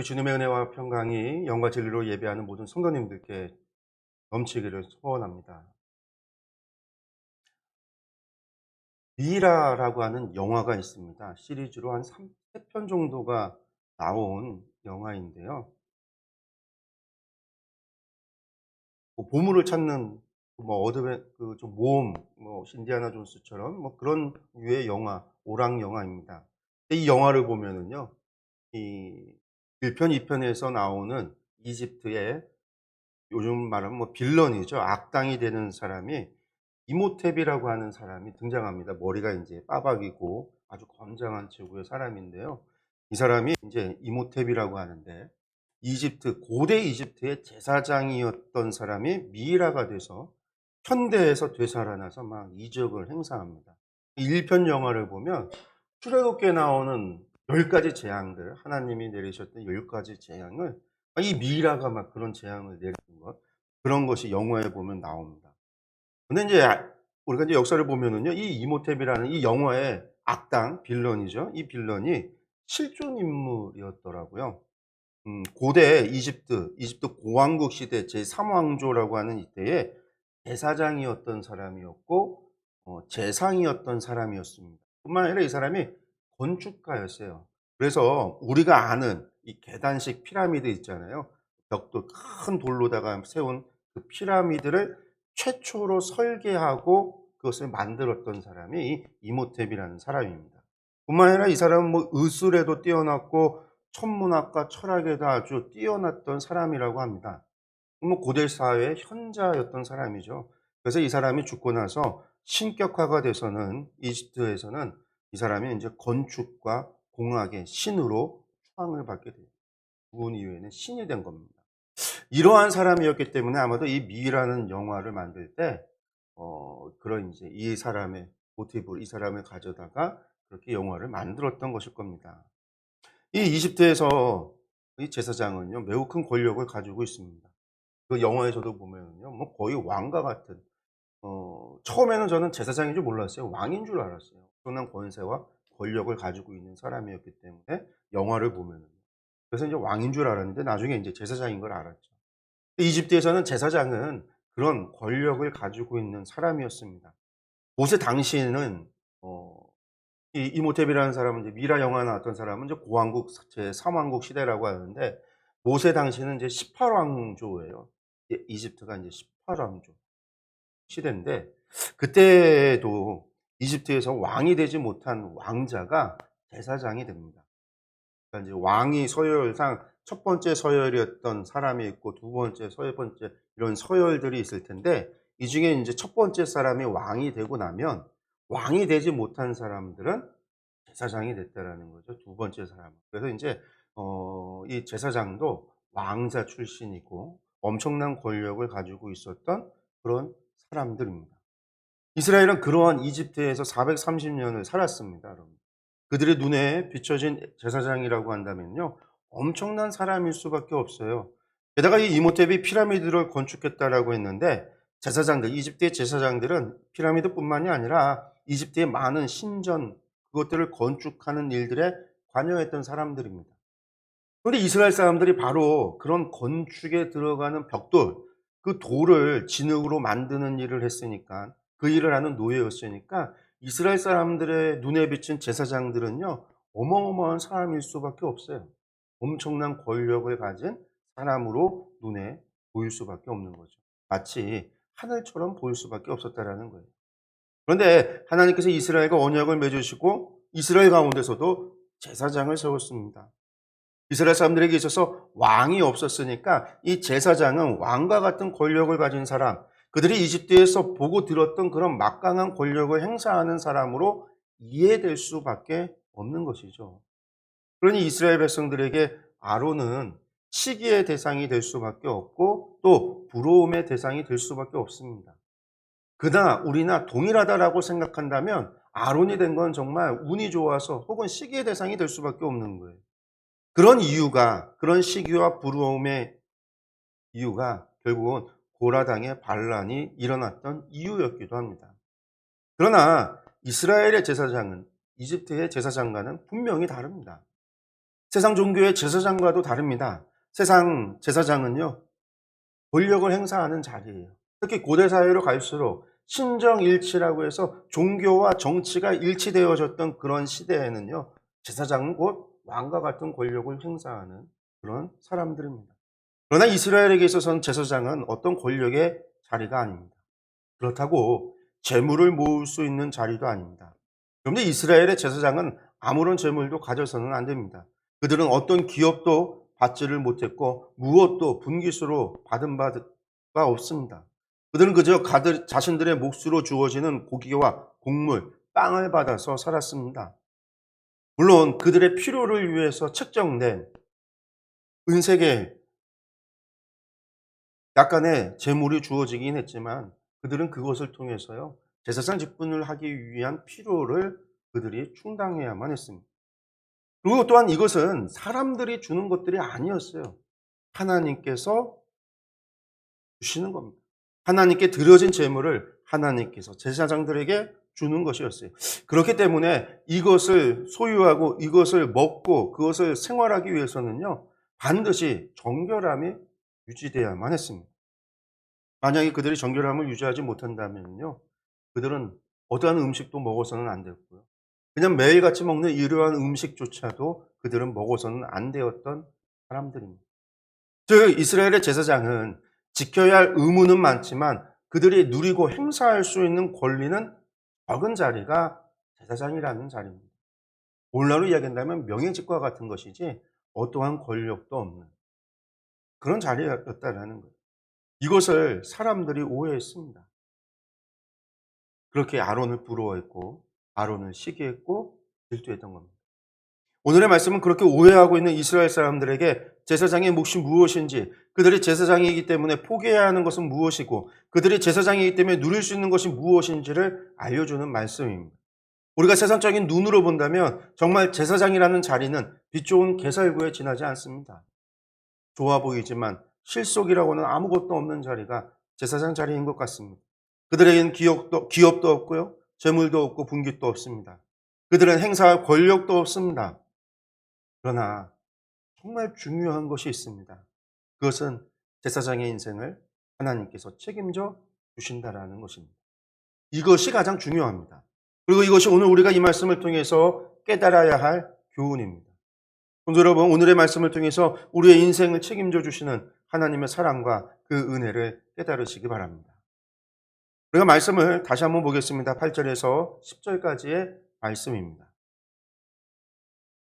주님의 은혜와 평강이 영과 진리로 예배하는 모든 성도님들께 넘치기를 소원합니다. 미라라고 하는 영화가 있습니다. 시리즈로 한 3편 정도가 나온 영화인데요. 뭐 보물을 찾는 뭐 어드벤 좀 모험, 뭐 인디아나 존스처럼 뭐 그런 류의 영화, 오락 영화입니다. 근데 이 영화를 보면은요. 이 1 편, 2 편에서 나오는 이집트의 요즘 말하면 뭐 빌런이죠. 악당이 되는 사람이 이모텝이라고 하는 사람이 등장합니다. 머리가 인제 빠박이고 아주 건장한 체구의 사람인데요. 이 사람이 인제 이모텝이라고 하는데 고대 이집트의 제사장이었던 사람이 미이라가 돼서 현대에서 되살아나서 막 이적을 행사합니다. 이 1편 영화를 보면 출애굽기에 나오는 10 가지 재앙들, 하나님이 내리셨던 10 가지 재앙을 이 미이라가 막 그런 재앙을 내리는 것, 그런 것이 영화에 보면 나옵니다. 근데 인제 우리가 이제 역사를 보면은요. 이 이모텝이라는 이 영화의 악당 빌런이죠. 이 빌런이 실존 인물이었더라고요. 고대 이집트 고왕국 시대 제3 왕조라고 하는 이때에 제사장이었던 사람이었고 재상이었던 사람이었습니다. 뿐만 아니라 이 사람이 건축가였어요. 그래서 우리가 아는 이 계단식 피라미드 있잖아요. 벽돌 큰 돌로다가 세운 그 피라미드를 최초로 설계하고 그것을 만들었던 사람이 이 이모텝이라는 사람입니다. 뿐만 아니라 이 사람은 뭐 의술에도 뛰어났고 천문학과 철학에도 아주 뛰어났던 사람이라고 합니다. 뭐 고대 사회의 현자였던 사람이죠. 그래서 이 사람이 죽고 나서 신격화가 돼서는 이집트에서는 이 사람이 인제 건축과 공학의 신으로 추앙을 받게 돼요. 죽은 이후에는 신이 된 겁니다. 이러한 사람이었기 때문에 아마도 이 미라는 영화를 만들 때 그런 인제 이 사람의 모티브를 이 사람을 가져다가 그렇게 영화를 만들었던 것일 겁니다. 이 이집트에서 이 제사장은요 매우 큰 권력을 가지고 있습니다. 그 영화에서도 보면은요 뭐 거의 왕과 같은 처음에는 저는 제사장인 줄 몰랐어요. 왕인 줄 알았어요. 엄청난 권세와 권력을 가지고 있는 사람이었기 때문에 영화를 보면은요. 그래서 인제 왕인 줄 알았는데 나중에 인제 제사장인 걸 알았죠. 이집트에서는 제사장은 그런 권력을 가지고 있는 사람이었습니다. 모세 당시에는 어 이 이모텝이라는 사람은 이제 미라 영화에 나왔던 사람은 이제 고왕국 제3 왕국 시대라고 하는데 모세 당시는 이제 18 왕조예요. 이집트가 인제 18 왕조 시대인데 그때도 이집트에서 왕이 되지 못한 왕자가 제사장이 됩니다. 그러니까 이제 왕이 서열상 첫 번째 서열이었던 사람이 있고 두 번째, 세 번째 이런 서열들이 있을 텐데 이 중에 인제 첫 번째 사람이 왕이 되고 나면 왕이 되지 못한 사람들은 제사장이 됐다라는 거죠, 두 번째 사람은. 그래서 인제 이 제사장도 왕자 출신이고 엄청난 권력을 가지고 있었던 그런 사람들입니다. 이스라엘은 그러한 이집트에서 430 년을 살았습니다, 여러분. 그들의 눈에 비춰진 제사장이라고 한다면요. 엄청난 사람일 수밖에 없어요. 게다가 이 이모텝이 피라미드를 건축했다라고 했는데 제사장들, 이집트의 제사장들은 피라미드뿐만이 아니라 이집트의 많은 신전 그것들을 건축하는 일들에 관여했던 사람들입니다. 그런데 이스라엘 사람들이 바로 그런 건축에 들어가는 벽돌, 그 돌을 진흙으로 만드는 일을 했으니까 그 일을 하는 노예였으니까 이스라엘 사람들의 눈에 비친 제사장들은요, 어마어마한 사람일 수밖에 없어요. 엄청난 권력을 가진 사람으로 눈에 보일 수밖에 없는 거죠. 마치 하늘처럼 보일 수밖에 없었다라는 거예요. 그런데 하나님께서 이스라엘과 언약을 맺으시고 이스라엘 가운데서도 제사장을 세웠습니다. 이스라엘 사람들에게 있어서 왕이 없었으니까 이 제사장은 왕과 같은 권력을 가진 사람, 그들이 이집트에서 보고 들었던 그런 막강한 권력을 행사하는 사람으로 이해될 수밖에 없는 것이죠. 그러니 이스라엘 백성들에게 아론은 시기의 대상이 될 수밖에 없고 또 부러움의 대상이 될 수밖에 없습니다. 그나 우리나 동일하다라고 생각한다면 아론이 된 건 정말 운이 좋아서 혹은 시기의 대상이 될 수밖에 없는 거예요. 그런 이유가 그런 시기와 부러움의 이유가 결국은 고라당의 반란이 일어났던 이유였기도 합니다. 그러나 이스라엘의 제사장은 이집트의 제사장과는 분명히 다릅니다. 세상 종교의 제사장과도 다릅니다. 세상 제사장은요, 권력을 행사하는 자리예요. 특히 고대 사회로 갈수록 신정일치라고 해서 종교와 정치가 일치되어졌던 그런 시대에는요, 제사장은 곧 왕과 같은 권력을 행사하는 그런 사람들입니다. 그러나 이스라엘에게 있어서는 제사장은 어떤 권력의 자리가 아닙니다. 그렇다고 재물을 모을 수 있는 자리도 아닙니다. 그런데 이스라엘의 제사장은 아무런 재물도 가져서는 안 됩니다. 그들은 어떤 기업도 받지를 못했고 무엇도 분깃으로 받은 바가 없습니다. 그들은 그저 자신들의 몫으로 주어지는 고기와 곡물, 빵을 받아서 살았습니다. 물론 그들의 필요를 위해서 책정된 은색의 약간의 재물이 주어지긴 했지만 그들은 그것을 통해서요, 제사장 직분을 하기 위한 필요를 그들이 충당해야만 했습니다. 그리고 또한 이것은 사람들이 주는 것들이 아니었어요. 하나님께서 주시는 겁니다. 하나님께 드려진 재물을 하나님께서 제사장들에게 주는 것이었어요. 그렇기 때문에 이것을 소유하고 이것을 먹고 그것을 생활하기 위해서는요, 반드시 정결함이 유지되어야만 했습니다. 만약에 그들이 정결함을 유지하지 못한다면요, 그들은 어떠한 음식도 먹어서는 안 됐고요. 그냥 매일같이 먹는 이러한 음식조차도 그들은 먹어서는 안 되었던 사람들입니다. 즉 이스라엘의 제사장은 지켜야 할 의무는 많지만 그들이 누리고 행사할 수 있는 권리는 적은 자리가 제사장이라는 자리입니다. 오늘날로 이야기한다면 명예직과 같은 것이지 어떠한 권력도 없는 그런 자리였다라는 거예요. 이것을 사람들이 오해했습니다. 그렇게 아론을 부러워했고 아론을 시기했고 질투했던 겁니다. 오늘의 말씀은 그렇게 오해하고 있는 이스라엘 사람들에게 제사장의 몫이 무엇인지, 그들이 제사장이기 때문에 포기해야 하는 것은 무엇이고 그들이 제사장이기 때문에 누릴 수 있는 것이 무엇인지를 알려주는 말씀입니다. 우리가 세상적인 눈으로 본다면 정말 제사장이라는 자리는 빛 좋은 개살구에 지나지 않습니다. 좋아 보이지만 실속이라고는 아무것도 없는 자리가 제사장 자리인 것 같습니다. 그들에게는 기업도 없고요, 재물도 없고 분깃도 없습니다. 그들은 행사할 권력도 없습니다. 그러나 정말 중요한 것이 있습니다. 그것은 제사장의 인생을 하나님께서 책임져 주신다라는 것입니다. 이것이 가장 중요합니다. 그리고 이것이 오늘 우리가 이 말씀을 통해서 깨달아야 할 교훈입니다. 성도 여러분, 오늘의 말씀을 통해서 우리의 인생을 책임져 주시는 하나님의 사랑과 그 은혜를 깨달으시기 바랍니다. 우리가 말씀을 다시 한번 보겠습니다. 8절에서 10절까지의 말씀입니다.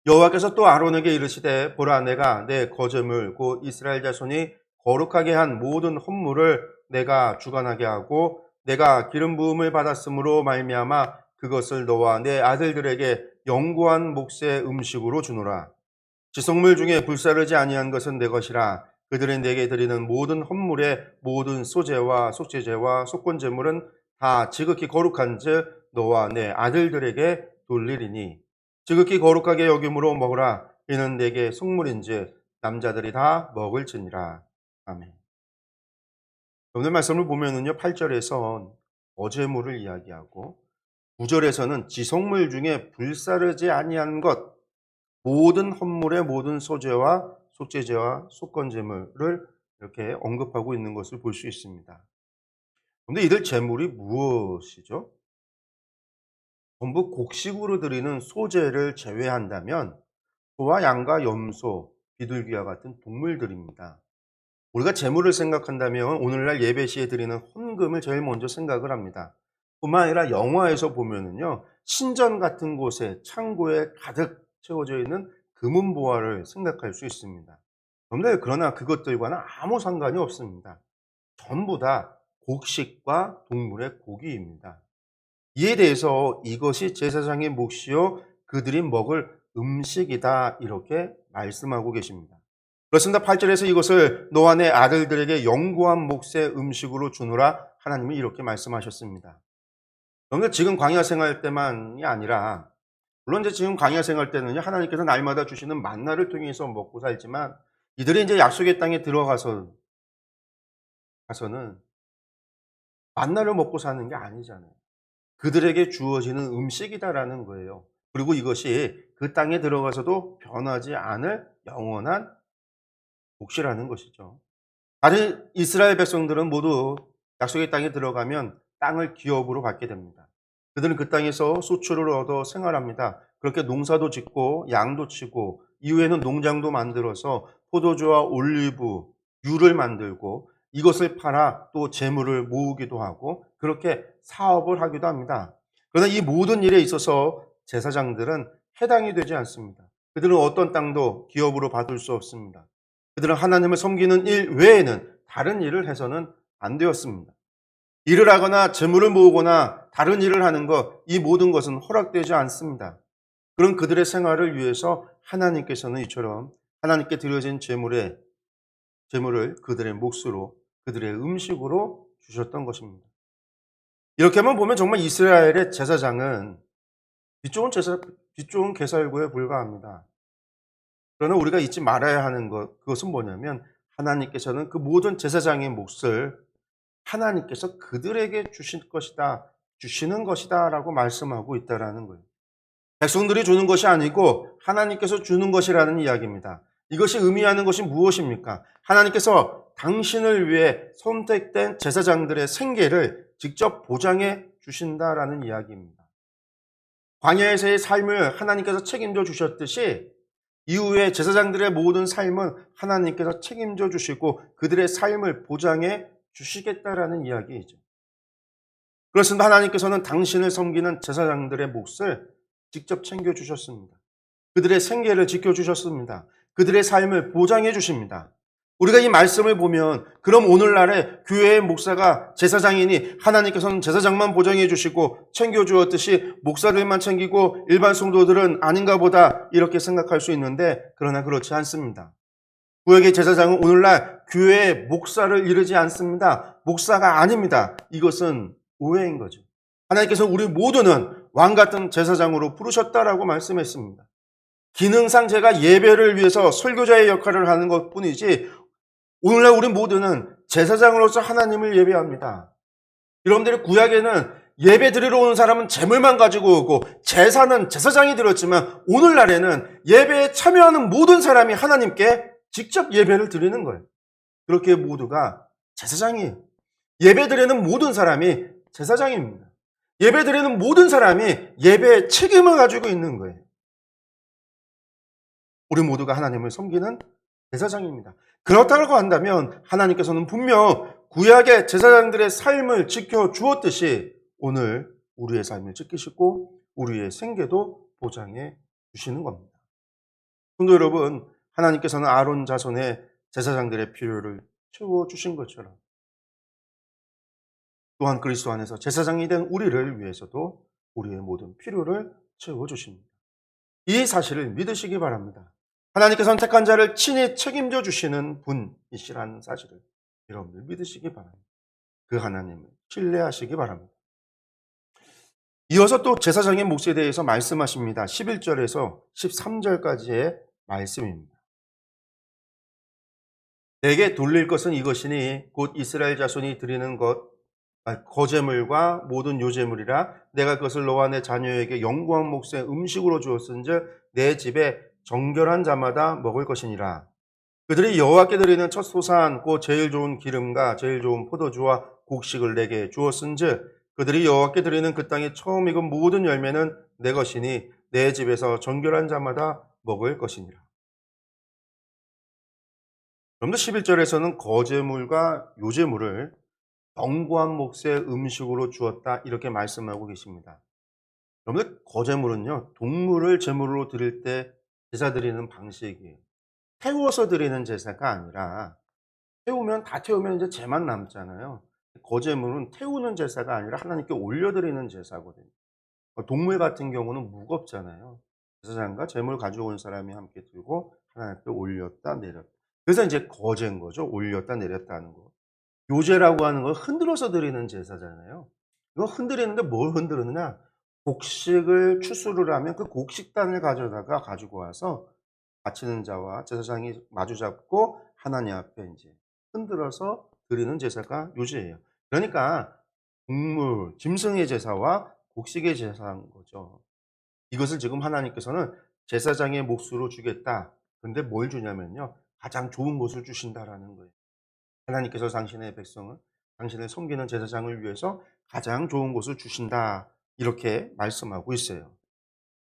여호와께서 또 아론에게 이르시되 보라, 내가 내 거제물 곧 이스라엘 자손이 거룩하게 한 모든 헌물을 내가 주관하게 하고 내가 기름 부음을 받았으므로 말미암아 그것을 너와 내 아들들에게 영구한 몫의 음식으로 주노라. 지속물 중에 불사르지 아니한 것은 내 것이라. 그들이 내게 드리는 모든 헌물의 모든 소제와 속죄제와 속건제물은 다 지극히 거룩한즉 너와 내 아들들에게 돌리리니 지극히 거룩하게 여김으로 먹으라. 이는 내게 속물인즉 남자들이 다 먹을지니라. 아멘. 오늘 말씀을 보면은요, 8절에서 어제물을 이야기하고 9절에서는 지속물 중에 불사르지 아니한 것, 모든 헌물의 모든 소제와 속죄제와 속건제물을 이렇게 언급하고 있는 것을 볼 수 있습니다. 그런데 이들 제물이 무엇이죠? 전부 곡식으로 드리는 소제를 제외한다면 소와 양과 염소, 비둘기와 같은 동물들입니다. 우리가 제물을 생각한다면 오늘날 예배 시에 드리는 헌금을 제일 먼저 생각을 합니다. 뿐만 아니라 영화에서 보면은요, 신전 같은 곳에 창고에 가득 채워져 있는 금은보화를 생각할 수 있습니다. 그러나 그것들과는 아무 상관이 없습니다. 전부 다 곡식과 동물의 고기입니다. 이에 대해서 이것이 제사장의 몫이요 그들이 먹을 음식이다, 이렇게 말씀하고 계십니다. 그렇습니다. 8절에서 이것을 너와 내 아들들에게 영구한 몫의 음식으로 주노라, 하나님이 이렇게 말씀하셨습니다. 그런데 지금 광야 생활 때만이 아니라, 물론 이제 지금 광야 생활 때는요, 하나님께서 날마다 주시는 만나를 통해서 먹고 살지만 이들이 이제 약속의 땅에 들어가서는 만나를 먹고 사는 게 아니잖아요. 그들에게 주어지는 음식이다라는 거예요. 그리고 이것이 그 땅에 들어가서도 변하지 않을 영원한 몫이라는 것이죠. 다른 이스라엘 백성들은 모두 약속의 땅에 들어가면 땅을 기업으로 받게 됩니다. 그들은 그 땅에서 소출을 얻어 생활합니다. 그렇게 농사도 짓고 양도 치고 이후에는 농장도 만들어서 포도주와 올리브, 유를 만들고 이것을 팔아 또 재물을 모으기도 하고 그렇게 사업을 하기도 합니다. 그러나 이 모든 일에 있어서 제사장들은 해당이 되지 않습니다. 그들은 어떤 땅도 기업으로 받을 수 없습니다. 그들은 하나님을 섬기는 일 외에는 다른 일을 해서는 안 되었습니다. 일을 하거나 재물을 모으거나 다른 일을 하는 것, 이 모든 것은 허락되지 않습니다. 그런 그들의 생활을 위해서 하나님께서는 이처럼 하나님께 드려진 재물을 그들의 몫으로, 그들의 음식으로 주셨던 것입니다. 이렇게만 보면 정말 이스라엘의 제사장은 빚좋은 개살구에 불과합니다. 그러나 우리가 잊지 말아야 하는 것, 그것은 뭐냐면 하나님께서는 그 모든 제사장의 몫을 하나님께서 그들에게 주시는 것이다 라고 말씀하고 있다라는 거예요. 백성들이 주는 것이 아니고 하나님께서 주는 것이라는 이야기입니다. 이것이 의미하는 것이 무엇입니까? 하나님께서 당신을 위해 선택된 제사장들의 생계를 직접 보장해 주신다라는 이야기입니다. 광야에서의 삶을 하나님께서 책임져 주셨듯이 이후에 제사장들의 모든 삶은 하나님께서 책임져 주시고 그들의 삶을 보장해 주시겠다라는 이야기이죠. 그렇습니다. 하나님께서는 당신을 섬기는 제사장들의 몫을 직접 챙겨주셨습니다. 그들의 생계를 지켜주셨습니다. 그들의 삶을 보장해 주십니다. 우리가 이 말씀을 보면 그럼 오늘날의 교회의 목사가 제사장이니 하나님께서는 제사장만 보장해 주시고 챙겨주었듯이 목사들만 챙기고 일반 성도들은 아닌가 보다 이렇게 생각할 수 있는데 그러나 그렇지 않습니다. 구약의 제사장은 오늘날 교회의 목사를 이르지 않습니다. 목사가 아닙니다. 이것은 오해인 거죠. 하나님께서 우리 모두는 왕 같은 제사장으로 부르셨다라고 말씀했습니다. 기능상 제가 예배를 위해서 설교자의 역할을 하는 것뿐이지 오늘날 우리 모두는 제사장으로서 하나님을 예배합니다. 여러분들이 구약에는 예배 드리러 오는 사람은 재물만 가지고 오고 제사는 제사장이 드렸지만 오늘날에는 예배에 참여하는 모든 사람이 하나님께 직접 예배를 드리는 거예요. 그렇게 모두가 제사장이에요. 예배 드리는 모든 사람이 제사장입니다. 예배 드리는 모든 사람이 예배의 책임을 가지고 있는 거예요. 우리 모두가 하나님을 섬기는 제사장입니다. 그렇다고 한다면 하나님께서는 분명 구약의 제사장들의 삶을 지켜주었듯이 오늘 우리의 삶을 지키시고 우리의 생계도 보장해 주시는 겁니다. 성도 여러분, 하나님께서는 아론 자손의 제사장들의 필요를 채워주신 것처럼 또한 그리스도 안에서 제사장이 된 우리를 위해서도 우리의 모든 필요를 채워주십니다. 이 사실을 믿으시기 바랍니다. 하나님께서는 택한 자를 친히 책임져 주시는 분이시라는 사실을 여러분들 믿으시기 바랍니다. 그 하나님을 신뢰하시기 바랍니다. 이어서 또 제사장의 몫에 대해서 말씀하십니다. 11절에서 13절까지의 말씀입니다. 내게 돌릴 것은 이것이니 곧 이스라엘 자손이 드리는 거제물과 모든 요제물이라 내가 그것을 너와 내 자녀에게 영구한 몫의 음식으로 주었은즉 내 집에 정결한 자마다 먹을 것이니라. 그들이 여호와께 드리는 첫 소산 곧 제일 좋은 기름과 제일 좋은 포도주와 곡식을 내게 주었은즉 그들이 여호와께 드리는 그 땅에 처음 익은 모든 열매는 내 것이니 내 집에서 정결한 자마다 먹을 것이니라. 그런데 11절에서는 거제물과 요제물을 영구한 몫의 음식으로 주었다 이렇게 말씀하고 계십니다. 여러분들 거제물은요 동물을 제물로 드릴 때 제사 드리는 방식이에요. 태워서 드리는 제사가 아니라 다 태우면 이제 재만 남잖아요. 거제물은 태우는 제사가 아니라 하나님께 올려드리는 제사거든요. 동물 같은 경우는 무겁잖아요. 제사장과 제물 가져온 사람이 함께 들고 하나님께 올렸다 내렸다. 그래서 이제 거제인 거죠. 올렸다 내렸다 하는 거. 요제라고 하는 건 흔들어서 드리는 제사잖아요. 이거 흔들리는데 뭘 흔들느냐? 곡식을 추수를 하면 그 곡식단을 가지고 와서 바치는 자와 제사장이 마주 잡고 하나님 앞에 이제 흔들어서 드리는 제사가 요제예요. 그러니까 짐승의 제사와 곡식의 제사인 거죠. 이것을 지금 하나님께서는 제사장의 몫으로 주겠다. 근데 뭘 주냐면요. 가장 좋은 것을 주신다라는 거예요. 하나님께서 당신의 백성을, 당신을 섬기는 제사장을 위해서 가장 좋은 것을 주신다. 이렇게 말씀하고 있어요.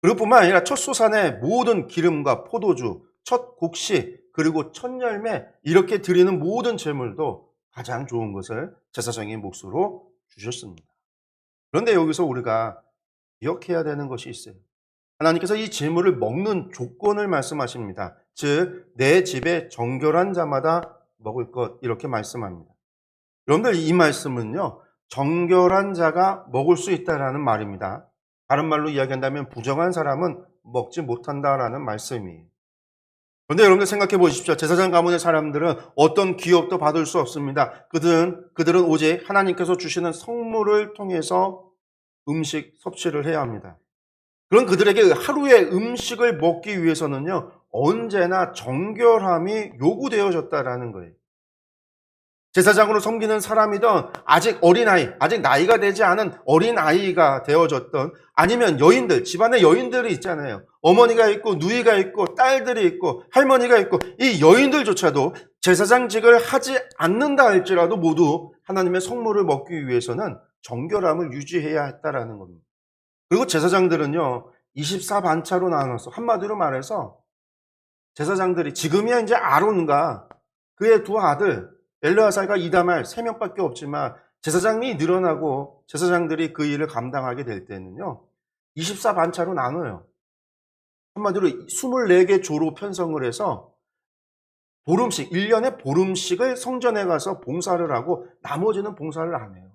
그것뿐만 아니라 첫 소산의 모든 기름과 포도주, 첫 곡식, 그리고 첫 열매 이렇게 드리는 모든 제물도 가장 좋은 것을 제사장의 몫으로 주셨습니다. 그런데 여기서 우리가 기억해야 되는 것이 있어요. 하나님께서 이 제물을 먹는 조건을 말씀하십니다. 즉, 내 집에 정결한 자마다 먹을 것 이렇게 말씀합니다. 여러분들 이 말씀은요. 정결한 자가 먹을 수 있다라는 말입니다. 다른 말로 이야기한다면 부정한 사람은 먹지 못한다라는 말씀이에요. 그런데 여러분들 생각해 보십시오. 제사장 가문의 사람들은 어떤 기업도 받을 수 없습니다. 그들은 오직 하나님께서 주시는 성물을 통해서 음식 섭취를 해야 합니다. 그런 그들에게 하루의 음식을 먹기 위해서는요. 언제나 정결함이 요구되어졌다라는 거예요. 제사장으로 섬기는 사람이든 아직 어린아이, 아직 나이가 되지 않은 어린아이가 되어졌던 아니면 여인들, 집안에 여인들이 있잖아요. 어머니가 있고 누이가 있고 딸들이 있고 할머니가 있고 이 여인들조차도 제사장직을 하지 않는다 할지라도 모두 하나님의 성물을 먹기 위해서는 정결함을 유지해야 했다라는 겁니다. 그리고 제사장들은요. 24반차로 나눠서 한마디로 말해서 제사장들이 지금이야 이제 아론과 그의 두 아들 엘르아살과 이다말 3명밖에 없지만 제사장이 늘어나고 제사장들이 그 일을 감당하게 될 때는요. 24반차로 나눠요. 한마디로 24개 조로 편성을 해서 보름씩 1년에 보름씩을 성전에 가서 봉사를 하고 나머지는 봉사를 안 해요.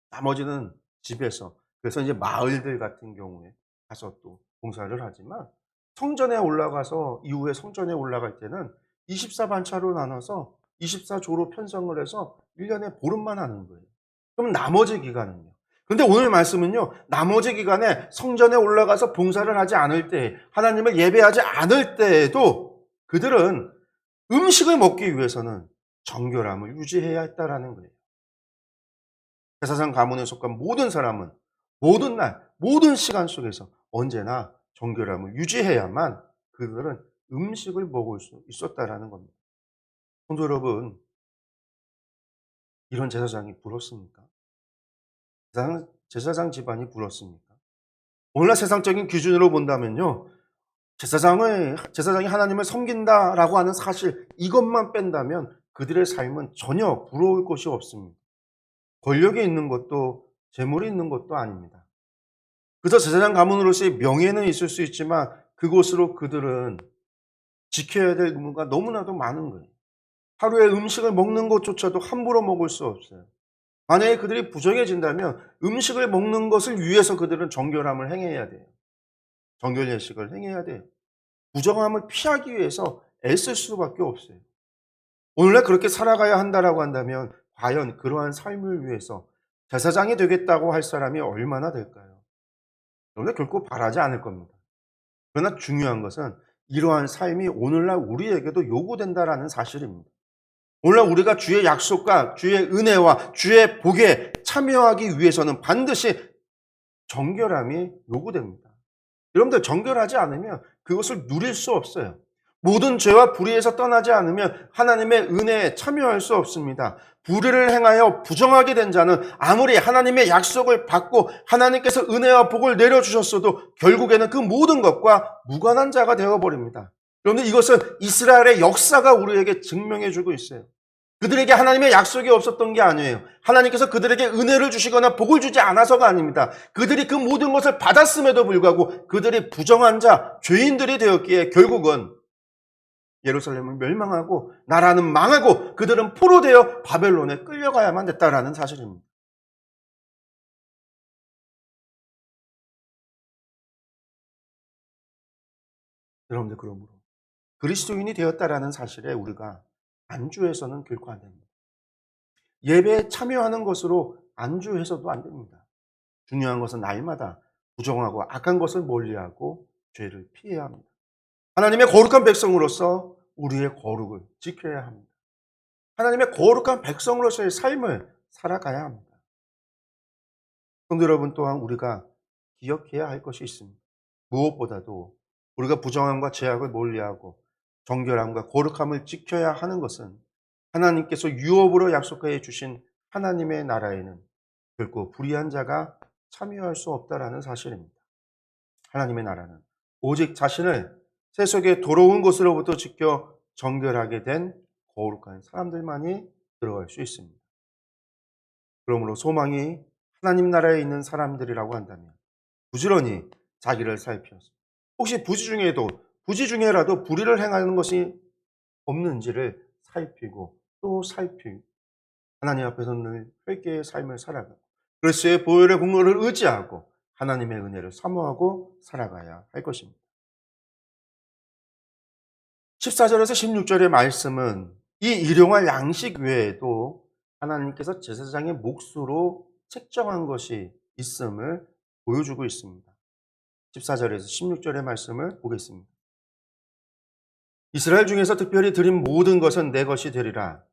나머지는 집에서 그래서 이제 마을들 같은 경우에 가서 또 봉사를 하지만 성전에 올라가서 이후에 성전에 올라갈 때는 24반차로 나눠서 24조로 편성을 해서 1년에 보름만 하는 거예요. 그럼 나머지 기간은요? 근데 오늘 말씀은요. 나머지 기간에 성전에 올라가서 봉사를 하지 않을 때 하나님을 예배하지 않을 때에도 그들은 음식을 먹기 위해서는 정결함을 유지해야 했다라는 거예요. 제사장 가문에 속한 모든 사람은 모든 날, 모든 시간 속에서 언제나 정결함을 유지해야만 그들은 음식을 먹을 수 있었다라는 겁니다. 성도 여러분, 이런 제사장이 부럽습니까? 제사장 집안이 부럽습니까? 오늘날 세상적인 기준으로 본다면요. 제사장이 하나님을 섬긴다라고 하는 사실, 이것만 뺀다면 그들의 삶은 전혀 부러울 것이 없습니다. 권력이 있는 것도 재물이 있는 것도 아닙니다. 그저 제사장 가문으로서의 명예는 있을 수 있지만 그곳으로 그들은 지켜야 될 의무가 너무나도 많은 거예요. 하루에 음식을 먹는 것조차도 함부로 먹을 수 없어요. 만약에 그들이 부정해진다면 음식을 먹는 것을 위해서 그들은 정결함을 행해야 돼요. 정결 예식을 행해야 돼요. 부정함을 피하기 위해서 애쓸 수밖에 없어요. 오늘날 그렇게 살아가야 한다라고 한다면 과연 그러한 삶을 위해서 제사장이 되겠다고 할 사람이 얼마나 될까요? 그런데 결코 바라지 않을 겁니다. 그러나 중요한 것은 이러한 삶이 오늘날 우리에게도 요구된다라는 사실입니다. 오늘날 우리가 주의 약속과 주의 은혜와 주의 복에 참여하기 위해서는 반드시 정결함이 요구됩니다. 여러분들 정결하지 않으면 그것을 누릴 수 없어요. 모든 죄와 불의에서 떠나지 않으면 하나님의 은혜에 참여할 수 없습니다. 불의를 행하여 부정하게 된 자는 아무리 하나님의 약속을 받고 하나님께서 은혜와 복을 내려주셨어도 결국에는 그 모든 것과 무관한 자가 되어버립니다. 그런데 이것은 이스라엘의 역사가 우리에게 증명해주고 있어요. 그들에게 하나님의 약속이 없었던 게 아니에요. 하나님께서 그들에게 은혜를 주시거나 복을 주지 않아서가 아닙니다. 그들이 그 모든 것을 받았음에도 불구하고 그들이 부정한 자, 죄인들이 되었기에 결국은 예루살렘은 멸망하고 나라는 망하고 그들은 포로되어 바벨론에 끌려가야만 됐다라는 사실입니다. 여러분들 그러므로 그리스도인이 되었다라는 사실에 우리가 안주해서는 결코 안 됩니다. 예배에 참여하는 것으로 안주해서도 안 됩니다. 중요한 것은 날마다 부정하고 악한 것을 멀리하고 죄를 피해야 합니다. 하나님의 거룩한 백성으로서 우리의 거룩을 지켜야 합니다. 하나님의 거룩한 백성으로서의 삶을 살아가야 합니다. 성도 여러분 또한 우리가 기억해야 할 것이 있습니다. 무엇보다도 우리가 부정함과 죄악을 멀리하고 정결함과 거룩함을 지켜야 하는 것은 하나님께서 유업으로 약속하여 주신 하나님의 나라에는 결코 불의한 자가 참여할 수 없다라는 사실입니다. 하나님의 나라는 오직 자신을 세속의 더러운 것으로부터 지켜 정결하게 된 거룩한 사람들만이 들어갈 수 있습니다. 그러므로 소망이 하나님 나라에 있는 사람들이라고 한다면 부지런히 자기를 살펴서 혹시 부지 중에라도 불의를 행하는 것이 없는지를 살피고 또 살피고 하나님 앞에서 늘 회개의 삶을 살아가고 그리스도의 보혈의 공로를 의지하고 하나님의 은혜를 사모하고 살아가야 할 것입니다. 14절에서 16절의 말씀은 이 일용할 양식 외에도 하나님께서 제사장의 몫으로 책정한 것이 있음을 보여주고 있습니다. 14절에서 16절의 말씀을 보겠습니다. 이스라엘 중에서 특별히 드린 모든 것은 내 것이 되리라.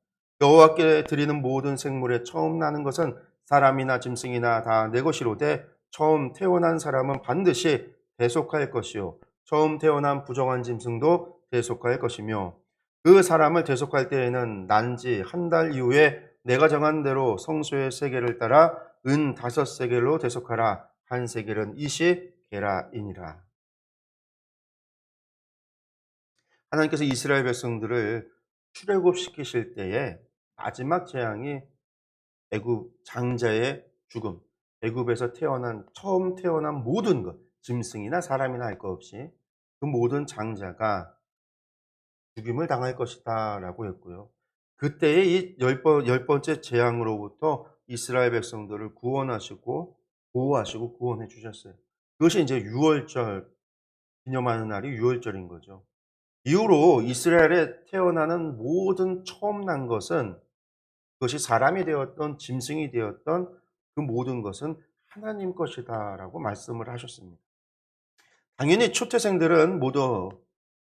여호와께 드리는 모든 생물에 처음 나는 것은 사람이나 짐승이나 다 내 것이로되 처음 태어난 사람은 반드시 대속할 것이요 처음 태어난 부정한 짐승도 대속할 것이며 그 사람을 대속할 때에는 난지 한 달 이후에 내가 정한 대로 성소의 세겔을 따라 은 5세겔로 대속하라. 한 세겔은 20게라이니라. 하나님께서 이스라엘 백성들을 출애굽시키실 때에 마지막 재앙이 애굽 장자의 죽음, 애굽에서 처음 태어난 모든 것, 짐승이나 사람이나 할 것 없이 그 모든 장자가 죽임을 당할 것이다 라고 했고요. 그때의 이 열 번째 재앙으로부터 이스라엘 백성들을 구원하시고 보호하시고 구원해 주셨어요. 그것이 이제 유월절 기념하는 날이 유월절인 거죠. 이후로 이스라엘에 태어나는 모든 처음 난 것은 그것이 사람이 되었던 짐승이 되었던 그 모든 것은 하나님 것이다라고 말씀을 하셨습니다. 당연히 초태생들은 모두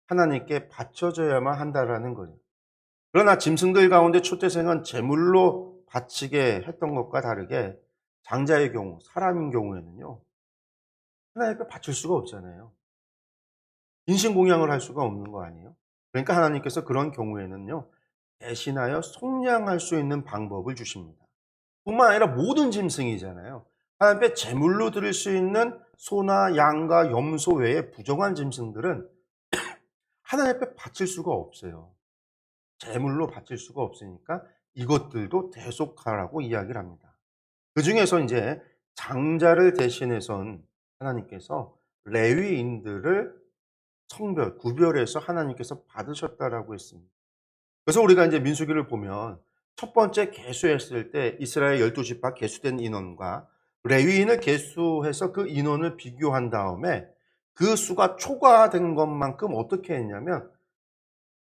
하나님께 바쳐져야만 한다라는 거예요. 그러나 짐승들 가운데 초태생은 제물로 바치게 했던 것과 다르게 장자의 경우, 사람인 경우에는요. 하나님께 바칠 수가 없잖아요. 인신공양을 할 수가 없는 거 아니에요? 그러니까 하나님께서 그런 경우에는요. 대신하여 속량할 수 있는 방법을 주십니다. 뿐만 아니라 모든 짐승이잖아요. 하나님 앞에 제물로 드릴 수 있는 소나 양과 염소 외에 부정한 짐승들은 하나님 앞에 바칠 수가 없어요. 제물로 바칠 수가 없으니까 이것들도 대속하라고 이야기를 합니다. 그 중에서 이제 장자를 대신해선 하나님께서 레위인들을 구별해서 하나님께서 받으셨다라고 했습니다. 그래서 우리가 이제 민수기를 보면 첫 번째 계수했을 때 이스라엘 12지파 계수된 인원과 레위인을 계수해서 그 인원을 비교한 다음에 그 수가 초과된 것만큼 어떻게 했냐면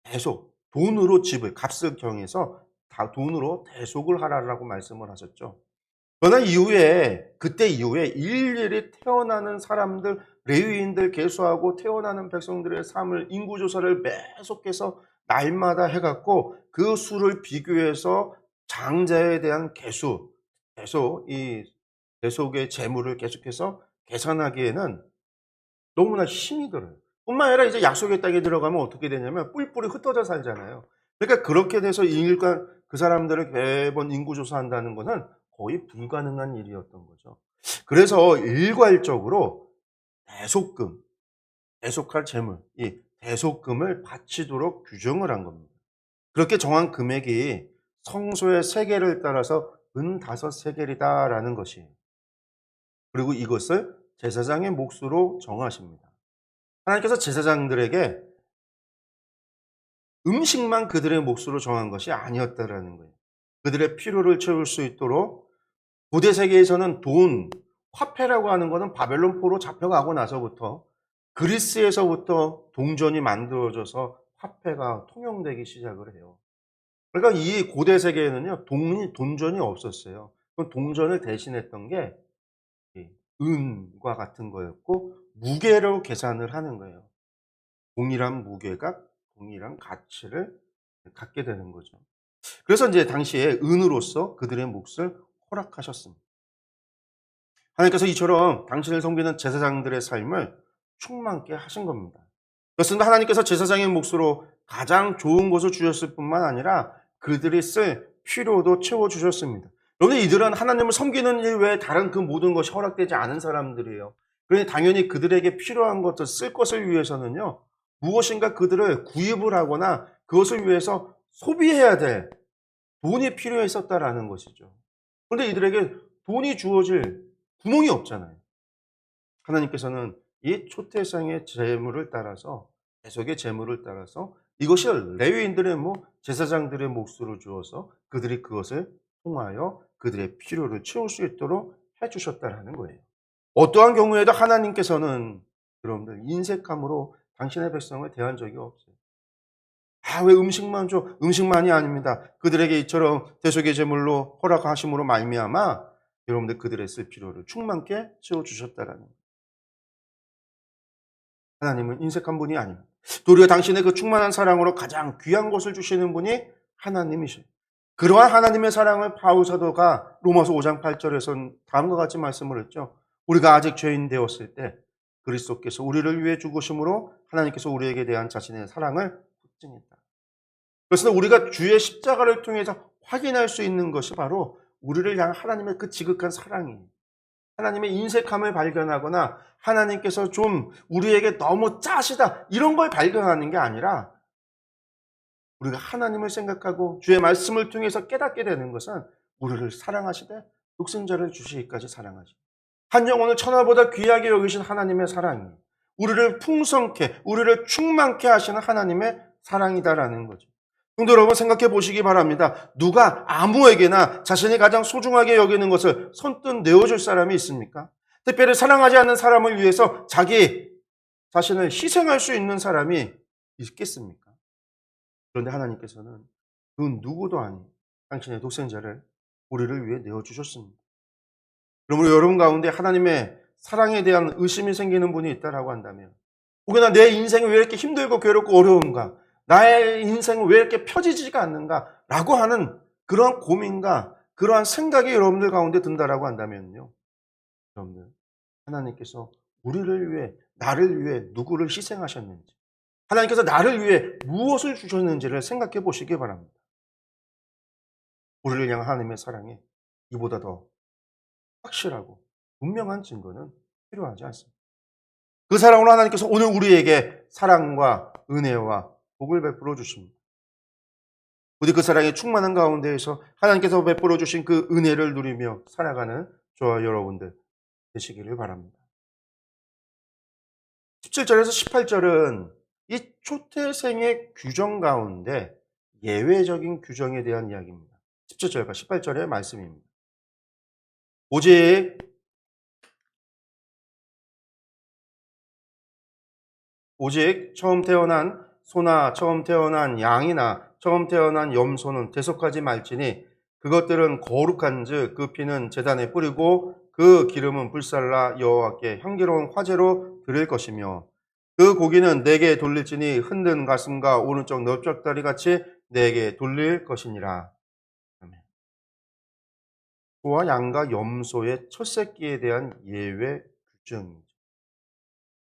대속, 돈으로 값을 정해서 다 돈으로 대속을 하라고 말씀을 하셨죠. 그러나 그때 이후에 일일이 태어나는 사람들, 레위인들 계수하고 태어나는 백성들의 삶을 인구조사를 계속해서 날마다 해갖고 그 수를 비교해서 장자에 대한 이 대속의 재물을 계속해서 계산하기에는 너무나 힘이 들어요. 뿐만 아니라 이제 약속의 땅에 들어가면 어떻게 되냐면 뿔뿔이 흩어져 살잖아요. 그러니까 그렇게 돼서 그 사람들을 매번 인구조사한다는 것은 거의 불가능한 일이었던 거죠. 그래서 일괄적으로 대속할 재물, 이 대속금을 바치도록 규정을 한 겁니다. 그렇게 정한 금액이 성소의 세겔을 따라서 은 5세겔이다라는 것이에요. 그리고 이것을 제사장의 몫으로 정하십니다. 하나님께서 제사장들에게 음식만 그들의 몫으로 정한 것이 아니었다라는 거예요. 그들의 필요를 채울 수 있도록 고대 세계에서는 화폐라고 하는 것은 바벨론포로 잡혀가고 나서부터 그리스에서부터 동전이 만들어져서 화폐가 통용되기 시작을 해요. 그러니까 이 고대 세계에는요, 돈전이 없었어요. 동전을 대신했던 게 은과 같은 거였고, 무게로 계산을 하는 거예요. 동일한 무게가 동일한 가치를 갖게 되는 거죠. 그래서 이제 당시에 은으로서 그들의 몫을 허락하셨습니다. 하나님께서 이처럼 당신을 섬기는 제사장들의 삶을 충만케 하신 겁니다. 그렇습니다. 하나님께서 제사장의 몫으로 가장 좋은 것을 주셨을 뿐만 아니라 그들이 쓸 필요도 채워주셨습니다. 여러분, 이들은 하나님을 섬기는 일 외에 다른 그 모든 것이 허락되지 않은 사람들이에요. 그러니 당연히 그들에게 필요한 것들, 쓸 것을 위해서는요, 무엇인가 그들을 구입을 하거나 그것을 위해서 소비해야 될 돈이 필요했었다라는 것이죠. 그런데 이들에게 돈이 주어질 구멍이 없잖아요. 하나님께서는 이 초태생의 재물을 따라서, 계속의 재물을 따라서 이것을 레위인들의 제사장들의 몫으로 주어서 그들이 그것을 통하여 그들의 필요를 채울 수 있도록 해주셨다라는 거예요. 어떠한 경우에도 하나님께서는 여러분들 인색함으로 당신의 백성을 대한 적이 없어요. 아, 왜 음식만 줘? 음식만이 아닙니다. 그들에게 이처럼 대속의 제물로 허락하심으로 말미암아 여러분들 그들의 쓸 필요를 충만케 채워주셨다라는 거예요. 하나님은 인색한 분이 아닙니다. 도리어 당신의 그 충만한 사랑으로 가장 귀한 것을 주시는 분이 하나님이셔요. 그러한 하나님의 사랑을 바울 사도가 로마서 5장 8절에서는 다음과 같이 말씀을 했죠. 우리가 아직 죄인 되었을 때 그리스도께서 우리를 위해 죽으심으로 하나님께서 우리에게 대한 자신의 사랑을 확증했다. 그래서 우리가 주의 십자가를 통해서 확인할 수 있는 것이 바로 우리를 향한 하나님의 그 지극한 사랑이에요. 하나님의 인색함을 발견하거나 하나님께서 좀 우리에게 너무 짜시다 이런 걸 발견하는 게 아니라 우리가 하나님을 생각하고 주의 말씀을 통해서 깨닫게 되는 것은 우리를 사랑하시되 독생자를 주시기까지 사랑하시고 한 영혼을 천하보다 귀하게 여기신 하나님의 사랑이 우리를 풍성케 우리를 충만케 하시는 하나님의 사랑이다라는 거죠. 성도 여러분, 생각해 보시기 바랍니다. 누가 아무에게나 자신이 가장 소중하게 여기는 것을 선뜻 내어줄 사람이 있습니까? 특별히 사랑하지 않는 사람을 위해서 자기 자신을 희생할 수 있는 사람이 있겠습니까? 그런데 하나님께서는 그 누구도 아닌 당신의 독생자를 우리를 위해 내어주셨습니다. 그러므로 여러분 가운데 하나님의 사랑에 대한 의심이 생기는 분이 있다라고 한다면, 혹여나 내 인생이 왜 이렇게 힘들고 괴롭고 어려운가, 나의 인생은 왜 이렇게 펴지지가 않는가 라고 하는 그러한 고민과 그러한 생각이 여러분들 가운데 든다라고 한다면요, 여러분들 하나님께서 우리를 위해, 나를 위해 누구를 희생하셨는지, 하나님께서 나를 위해 무엇을 주셨는지를 생각해 보시기 바랍니다. 우리를 향한 하나님의 사랑에 이보다 더 확실하고 분명한 증거는 필요하지 않습니다. 그 사랑으로 하나님께서 오늘 우리에게 사랑과 은혜와 복을 베풀어 주십니다. 우리 그 사랑의 충만한 가운데에서 하나님께서 베풀어 주신 그 은혜를 누리며 살아가는 저와 여러분들 되시기를 바랍니다. 17절에서 18절은 이 초태생의 규정 가운데 예외적인 규정에 대한 이야기입니다. 17절과 18절의 말씀입니다. 오직 처음 태어난 소나 처음 태어난 양이나 처음 태어난 염소는 대속하지 말지니 그것들은 거룩한즉 그 피는 제단에 뿌리고 그 기름은 불살라 여호와께 향기로운 화제로 드릴 것이며 그 고기는 내게 돌릴지니 흔든 가슴과 오른쪽 넓적다리 같이 내게 돌릴 것이니라. 아멘. 소와 양과 염소의 첫 새끼에 대한 예외 규정입니다.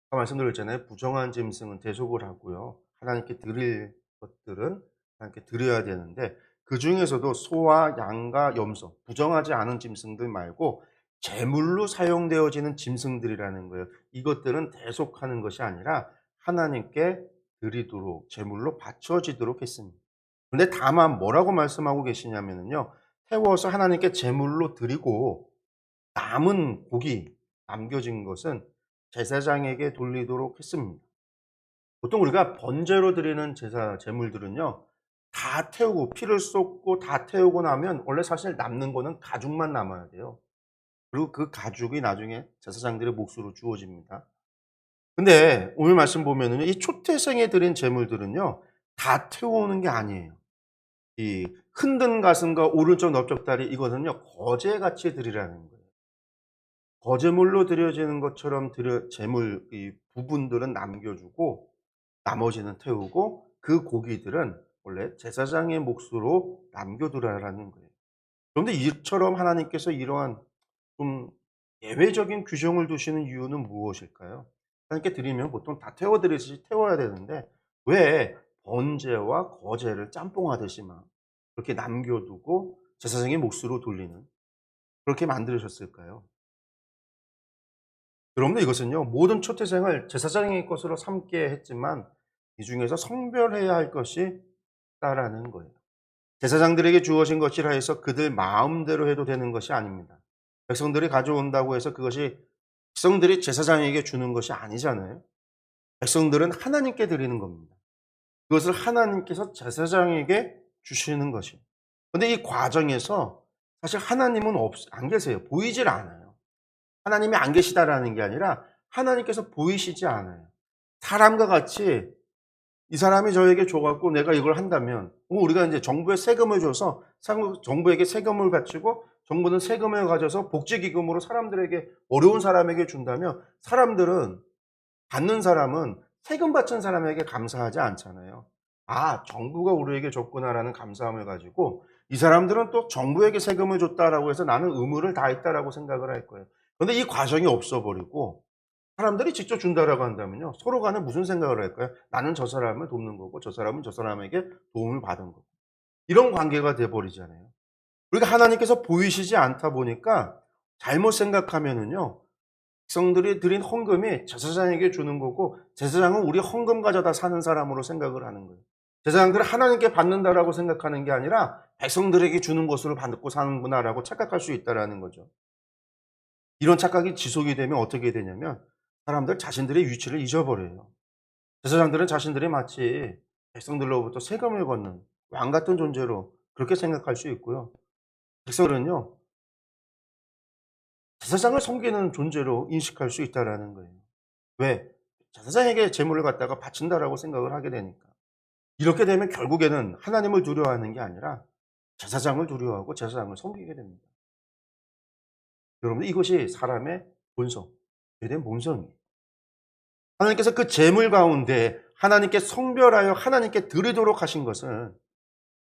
아까 말씀드렸잖아요. 부정한 짐승은 대속을 하고요. 하나님께 드릴 것들은 하나님께 드려야 되는데 그 중에서도 소와 양과 염소, 부정하지 않은 짐승들 말고 제물로 사용되어지는 짐승들이라는 거예요. 이것들은 대속하는 것이 아니라 하나님께 드리도록 제물로 바쳐지도록 했습니다. 그런데 다만 뭐라고 말씀하고 계시냐면요. 태워서 하나님께 제물로 드리고 남은 고기, 남겨진 것은 제사장에게 돌리도록 했습니다. 보통 우리가 번제로 드리는 제사 제물들은요, 다 태우고 피를 쏟고 다 태우고 나면 원래 사실 남는 거는 가죽만 남아야 돼요. 그리고 그 가죽이 나중에 제사장들의 몫으로 주어집니다. 근데 오늘 말씀 보면은 이 초태생에 드린 제물들은요, 다 태우는 게 아니에요. 이 흔든 가슴과 오른쪽 넓적다리 이거는요, 거제같이 드리라는 거예요. 거제물로 드려지는 것처럼 제물 이 부분들은 남겨주고 나머지는 태우고 그 고기들은 원래 제사장의 몫으로 남겨두라라는 거예요. 그런데 이처럼 하나님께서 이러한 좀 예외적인 규정을 두시는 이유는 무엇일까요? 하나님께 드리면 보통 다 태워드리듯이 태워야 되는데 왜 번제와 거제를 짬뽕하듯이 막 그렇게 남겨두고 제사장의 몫으로 돌리는 그렇게 만드셨을까요? 여러분들 이것은요 모든 초태생을 제사장의 것으로 삼게 했지만 이 중에서 성별해야 할 것이 있다라는 거예요. 제사장들에게 주어진 것이라 해서 그들 마음대로 해도 되는 것이 아닙니다. 백성들이 가져온다고 해서 그것이 백성들이 제사장에게 주는 것이 아니잖아요. 백성들은 하나님께 드리는 겁니다. 그것을 하나님께서 제사장에게 주시는 것이에요. 근데 이 과정에서 사실 하나님은 안 계세요. 보이질 않아요. 하나님이 안 계시다라는 게 아니라 하나님께서 보이시지 않아요. 사람과 같이 이 사람이 저에게 줘 갖고 내가 이걸 한다면 우리가 이제 정부에 세금을 줘서 정부에게 세금을 바치고 정부는 세금을 가져서 복지기금으로 사람들에게 어려운 사람에게 준다면 사람들은 받는 사람은 세금 바친 사람에게 감사하지 않잖아요. '아 정부가 우리에게 줬구나.'라는 감사함을 가지고 이 사람들은 또 '정부에게 세금을 줬다.'라고 해서 '나는 의무를 다했다.'라고 생각을 할 거예요. 그런데 이 과정이 없어 버리고 사람들이 직접 준다라고 한다면요. 서로 간에 무슨 생각을 할까요? 나는 저 사람을 돕는 거고 저 사람은 저 사람에게 도움을 받은 거고. 이런 관계가 돼 버리잖아요. 그러니까 하나님께서 보이시지 않다 보니까 잘못 생각하면은요. 백성들이 드린 헌금이 제사장에게 주는 거고 제사장은 우리 헌금 가져다 사는 사람으로 생각을 하는 거예요. 제사장들은 하나님께 받는다라고 생각하는 게 아니라 백성들에게 주는 것으로 받고 사는구나라고 착각할 수 있다라는 거죠. 이런 착각이 지속이 되면 어떻게 되냐면 사람들 자신들의 위치를 잊어버려요. 제사장들은 자신들이 마치 백성들로부터 세금을 걷는 왕 같은 존재로 그렇게 생각할 수 있고요. 백성들은요, 제사장을 섬기는 존재로 인식할 수 있다라는 거예요. 왜? 제사장에게 재물을 갖다가 바친다라고 생각을 하게 되니까. 이렇게 되면 결국에는 하나님을 두려워하는 게 아니라 제사장을 두려워하고 제사장을 섬기게 됩니다. 여러분, 이것이 사람의 본성, 죄된 본성이에요. 하나님께서 그 재물 가운데 하나님께 성별하여 하나님께 드리도록 하신 것은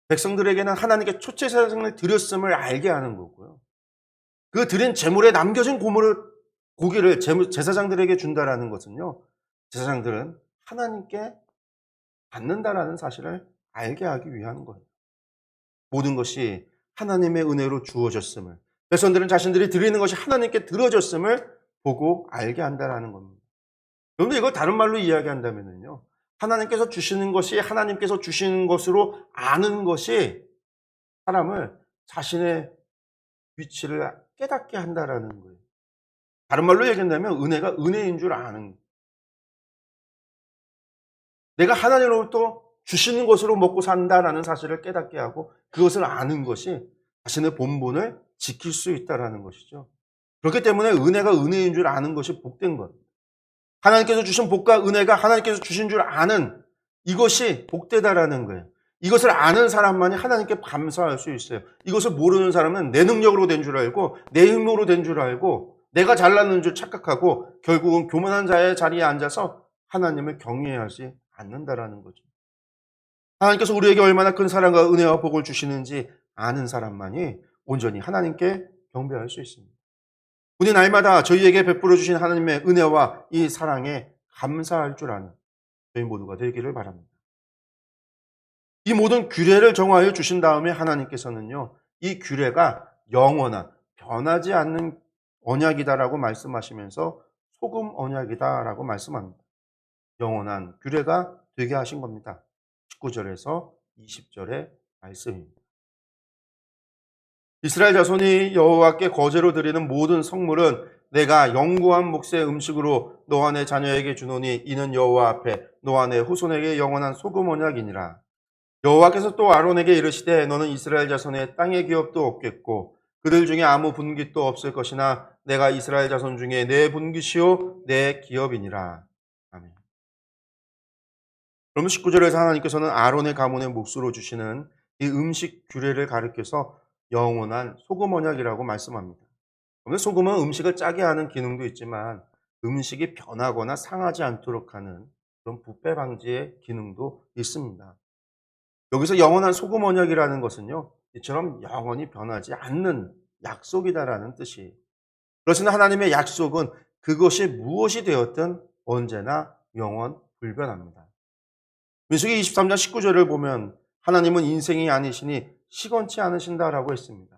백성들에게는 하나님께 초채사상을 드렸음을 알게 하는 거고요. 그 드린 재물에 남겨진 고기를 제사장들에게 준다라는 것은요. 제사장들은 하나님께 받는다라는 사실을 알게 하기 위한 거예요. 모든 것이 하나님의 은혜로 주어졌음을, 백성들은 자신들이 드리는 것이 하나님께 들어졌음을 보고 알게 한다라는 겁니다. 그런데 이걸 다른 말로 이야기한다면요. 하나님께서 주시는 것이 하나님께서 주시는 것으로 아는 것이 사람을 자신의 위치를 깨닫게 한다라는 거예요. 다른 말로 얘기한다면 은혜가 은혜인 줄 아는, 내가 하나님으로부터 주시는 것으로 먹고 산다라는 사실을 깨닫게 하고 그것을 아는 것이 자신의 본분을 지킬 수 있다라는 것이죠. 그렇기 때문에 은혜가 은혜인 줄 아는 것이 복된 것. 하나님께서 주신 복과 은혜가 하나님께서 주신 줄 아는 이것이 복되다라는 거예요. 이것을 아는 사람만이 하나님께 감사할 수 있어요. 이것을 모르는 사람은 내 능력으로 된 줄 알고 내 힘으로 된 줄 알고 내가 잘났는 줄 착각하고 결국은 교만한 자의 자리에 앉아서 하나님을 경외하지 않는다라는 거죠. 하나님께서 우리에게 얼마나 큰 사랑과 은혜와 복을 주시는지 아는 사람만이 온전히 하나님께 경배할 수 있습니다. 우리 날마다 저희에게 베풀어 주신 하나님의 은혜와 이 사랑에 감사할 줄 아는 저희 모두가 되기를 바랍니다. 이 모든 규례를 정하여 주신 다음에 하나님께서는요. 이 규례가 영원한 변하지 않는 언약이다라고 말씀하시면서 소금 언약이다라고 말씀합니다. 영원한 규례가 되게 하신 겁니다. 19절에서 20절의 말씀입니다. 이스라엘 자손이 여호와께 거제로 드리는 모든 성물은 내가 영구한 몫의 음식으로 너와 내 자녀에게 주노니 이는 여호와 앞에 너와 내 후손에게 영원한 소금 언약이니라. 여호와께서 또 아론에게 이르시되 너는 이스라엘 자손의 땅의 기업도 없겠고 그들 중에 아무 분깃도 없을 것이나 내가 이스라엘 자손 중에 내 분깃이요 내 기업이니라. 아멘. 그러면 19절에서 하나님께서는 아론의 가문의 몫으로 주시는 이 음식 규례를 가리켜서 영원한 소금 언약이라고 말씀합니다. 그런데 소금은 음식을 짜게 하는 기능도 있지만 음식이 변하거나 상하지 않도록 하는 그런 부패 방지의 기능도 있습니다. 여기서 영원한 소금 언약이라는 것은요, 이처럼 영원히 변하지 않는 약속이다라는 뜻이에요. 그렇으나 하나님의 약속은 그것이 무엇이 되었든 언제나 영원 불변합니다. 민수기 23장 19절을 보면 하나님은 인생이 아니시니 시건치 않으신다라고 했습니다.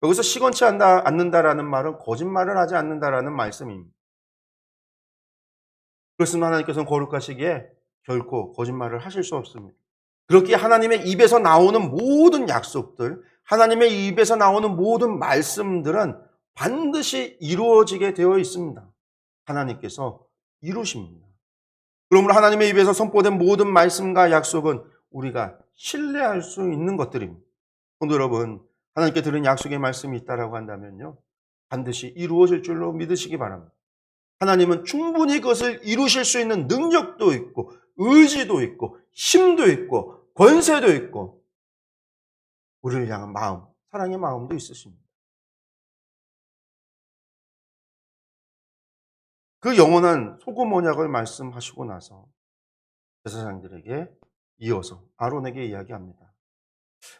여기서 시건치 않는다라는 말은 거짓말을 하지 않는다라는 말씀입니다. 그렇습니다. 하나님께서는 거룩하시기에 결코 거짓말을 하실 수 없습니다. 그렇게 하나님의 입에서 나오는 모든 약속들, 하나님의 입에서 나오는 모든 말씀들은 반드시 이루어지게 되어 있습니다. 하나님께서 이루십니다. 그러므로 하나님의 입에서 선포된 모든 말씀과 약속은 우리가 신뢰할 수 있는 것들입니다. 성도 여러분, 하나님께 들은 약속의 말씀이 있다라고 한다면요, 반드시 이루어질 줄로 믿으시기 바랍니다. 하나님은 충분히 그것을 이루실 수 있는 능력도 있고 의지도 있고 힘도 있고 권세도 있고 우리를 향한 마음, 사랑의 마음도 있으십니다. 그 영원한 소금 언약을 말씀하시고 나서 제사장들에게 이어서 아론에게 이야기합니다.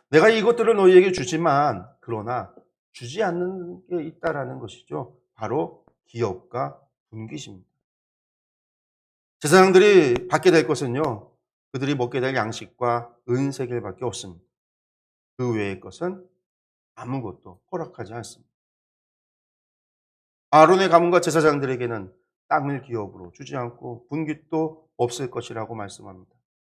내가 이것들을 너희에게 주지만 그러나 주지 않는 게 있다라는 것이죠. 바로 기업과 분깃입니다. 제사장들이 받게 될 것은요, 그들이 먹게 될 양식과 은세겔밖에 없습니다. 그 외의 것은 아무것도 허락하지 않습니다. 아론의 가문과 제사장들에게는 땅을 기업으로 주지 않고 분깃도 없을 것이라고 말씀합니다.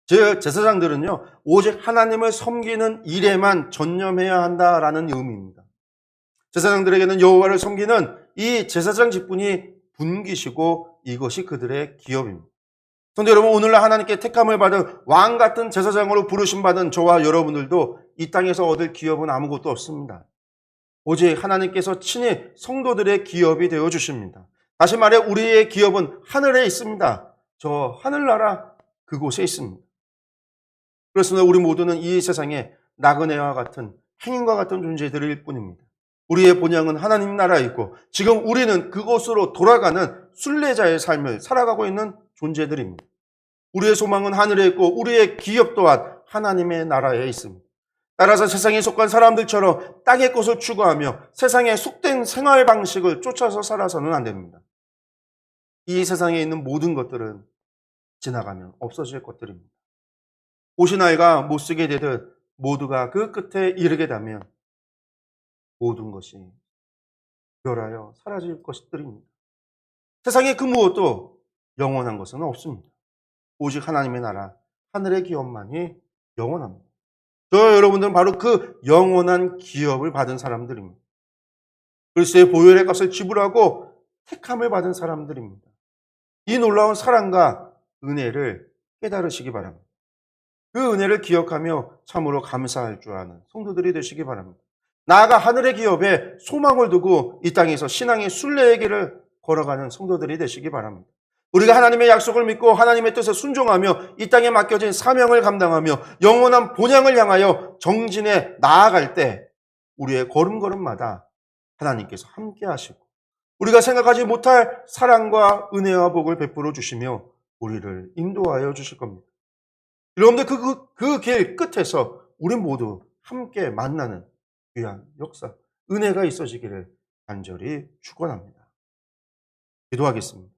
제사장들은요, 오직 하나님을 섬기는 일에만 전념해야 한다라는 의미입니다. 제사장들에게는 여호와를 섬기는 이 제사장 직분이 분깃이고 이것이 그들의 기업입니다. 그런데 여러분, 오늘날 하나님께 택함을 받은 왕 같은 제사장으로 부르심 받은 저와 여러분들도 이 땅에서 얻을 기업은 아무것도 없습니다. 오직 하나님께서 친히 성도들의 기업이 되어 주십니다. 다시 말해 우리의 기업은 하늘에 있습니다. 저 하늘나라 그곳에 있습니다. 그렇습니다. 우리 모두는 이 세상에 나그네와 같은 행인과 같은 존재들일 뿐입니다. 우리의 본향은 하나님 나라에 있고 지금 우리는 그곳으로 돌아가는 순례자의 삶을 살아가고 있는 존재들입니다. 우리의 소망은 하늘에 있고 우리의 기업 또한 하나님의 나라에 있습니다. 따라서 세상에 속한 사람들처럼 땅의 것을 추구하며 세상에 속된 생활 방식을 쫓아서 살아서는 안 됩니다. 이 세상에 있는 모든 것들은 지나가면 없어질 것들입니다. 옷이 낡아 못 쓰게 되듯 모두가 그 끝에 이르게 되면 모든 것이 멸하여 사라질 것들입니다. 세상의 그 무엇도 영원한 것은 없습니다. 오직 하나님의 나라, 하늘의 기업만이 영원합니다. 저 여러분들은 바로 그 영원한 기업을 받은 사람들입니다. 그리스도의 보혈의 값을 지불하고 택함을 받은 사람들입니다. 이 놀라운 사랑과 은혜를 깨달으시기 바랍니다. 그 은혜를 기억하며 참으로 감사할 줄 아는 성도들이 되시기 바랍니다. 나아가 하늘의 기업에 소망을 두고 이 땅에서 신앙의 순례의 길을 걸어가는 성도들이 되시기 바랍니다. 우리가 하나님의 약속을 믿고 하나님의 뜻에 순종하며 이 땅에 맡겨진 사명을 감당하며 영원한 본향을 향하여 정진해 나아갈 때 우리의 걸음걸음마다 하나님께서 함께 하시고 우리가 생각하지 못할 사랑과 은혜와 복을 베풀어 주시며 우리를 인도하여 주실 겁니다. 여러분들 그 길 끝에서 우리 모두 함께 만나는 귀한 역사, 은혜가 있어지기를 간절히 축원합니다. 기도하겠습니다.